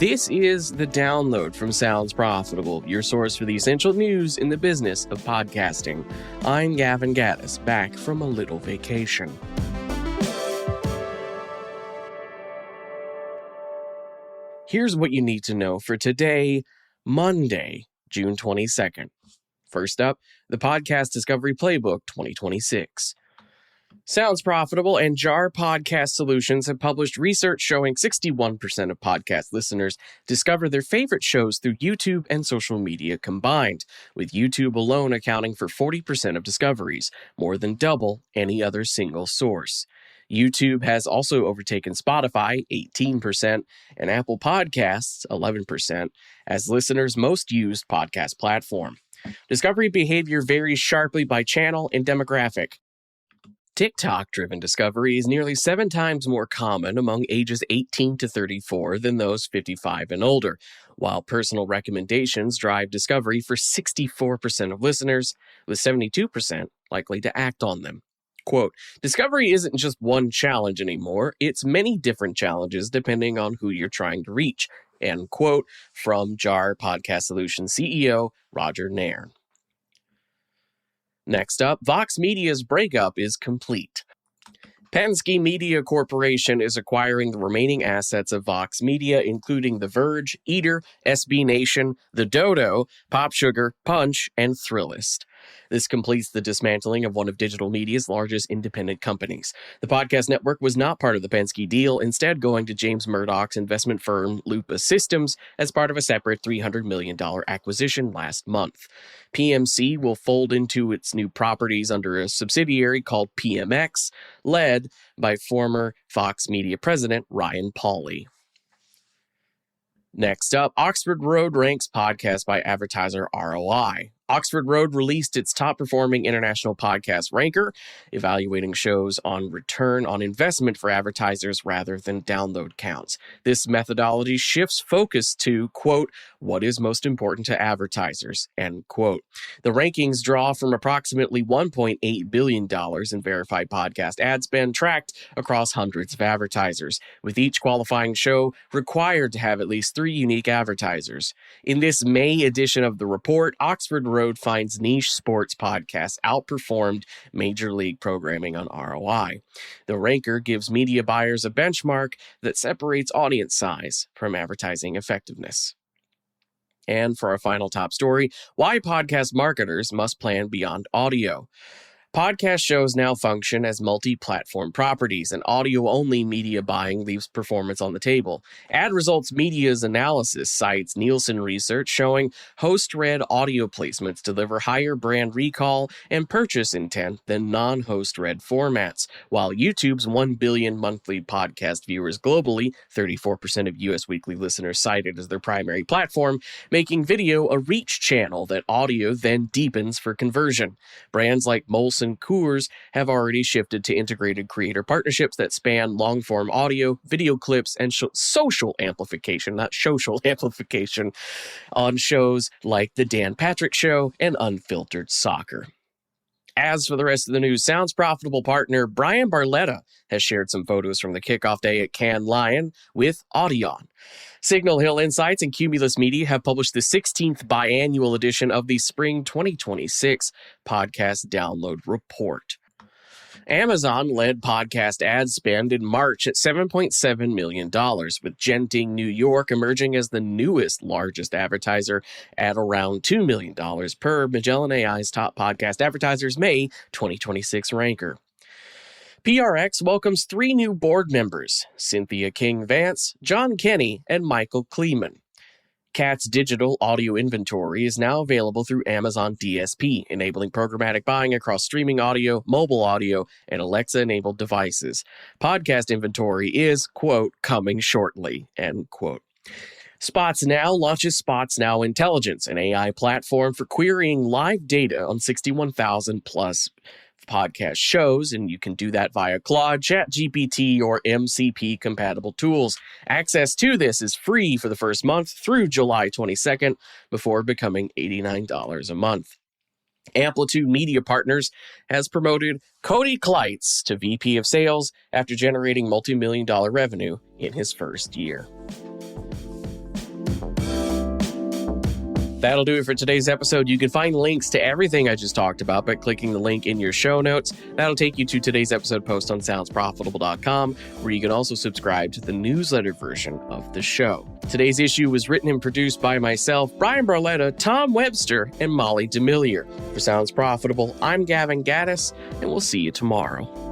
This is The Download from Sounds Profitable, your source for the essential news in the business of podcasting. I'm Gavin Gaddis, back from a little vacation. Here's what you need to know for today, Monday, June 22nd. First up, the Podcast Discovery Playbook 2026. Sounds Profitable and JAR Podcast Solutions have published research showing 61% of podcast listeners discover their favorite shows through YouTube and social media combined, with YouTube alone accounting for 40% of discoveries, more than double any other single source. YouTube has also overtaken Spotify, 18%, and Apple Podcasts, 11%, as listeners' most used podcast platform. Discovery behavior varies sharply by channel and demographic. TikTok-driven discovery is nearly 7 times more common among ages 18 to 34 than those 55 and older, while personal recommendations drive discovery for 64% of listeners, with 72% likely to act on them. Quote, discovery isn't just one challenge anymore, it's many different challenges depending on who you're trying to reach, end quote, from JAR Podcast Solutions CEO Roger Nairn. Next up, Vox Media's breakup is complete. Penske Media Corporation is acquiring the remaining assets of Vox Media, including The Verge, Eater, SB Nation, The Dodo, Pop Sugar, Punch, and Thrillist. This completes the dismantling of one of digital media's largest independent companies. The podcast network was not part of the Penske deal, instead going to James Murdoch's investment firm Lupa Systems as part of a separate $300 million acquisition last month. PMC will fold into its new properties under a subsidiary called PMX, led by former Vox Media president Ryan Pauly. Next up, Oxford Road ranks podcasts by advertiser ROI. Oxford Road released its top-performing international podcast ranker, evaluating shows on return on investment for advertisers rather than download counts. This methodology shifts focus to, quote, what is most important to advertisers, end quote. The rankings draw from approximately $1.8 billion in verified podcast ad spend tracked across hundreds of advertisers, with each qualifying show required to have at least 3 unique advertisers. In this May edition of the report, Oxford Road finds niche sports podcasts outperformed major league programming on ROI. The ranker gives media buyers a benchmark that separates audience size from advertising effectiveness. And for our final top story, why podcast marketers must plan beyond audio. Podcast shows now function as multi-platform properties, and audio-only media buying leaves performance on the table. Ad Results Media's analysis cites Nielsen research showing host-read audio placements deliver higher brand recall and purchase intent than non-host-read formats, while YouTube's 1 billion monthly podcast viewers globally, 34% of U.S. weekly listeners cited as their primary platform, making video a reach channel that audio then deepens for conversion. Brands like Molson and Coors have already shifted to integrated creator partnerships that span long-form audio, video clips, and social amplification, not social amplification, on shows like The Dan Patrick Show and Unfiltered Soccer. As for the rest of the news, Sounds Profitable partner Brian Barletta has shared some photos from the kickoff day at Cannes Lion with Audion. Signal Hill Insights and Cumulus Media have published the 16th biannual edition of the Spring 2026 Podcast Download Report. Amazon led podcast ad spend in March at $7.7 million, with Genting New York emerging as the newest largest advertiser at around $2 million per Magellan AI's top podcast advertisers May 2026 ranker. PRX welcomes 3 new board members, Cynthia King-Vance, John Kenny, and Michael Kleeman. Cat's digital audio inventory is now available through Amazon DSP, enabling programmatic buying across streaming audio, mobile audio, and Alexa-enabled devices. Podcast inventory is, quote, coming shortly, end quote. Spots Now launches Spots Now Intelligence, an AI platform for querying live data on 61,000 plus podcast shows, and you can do that via Claude, ChatGPT, or MCP-compatible tools. Access to this is free for the first month through July 22nd before becoming $89 a month. Amplitude Media Partners has promoted Cody Kleitz to VP of Sales after generating multi-million-dollar revenue in his first year. That'll do it for today's episode. You can find links to everything I just talked about by clicking the link in your show notes. That'll take you to today's episode post on soundsprofitable.com, where you can also subscribe to the newsletter version of the show. Today's issue was written and produced by myself, Brian Barletta, Tom Webster, and Molly Demillier. For Sounds Profitable, I'm Gavin Gaddis, and we'll see you tomorrow.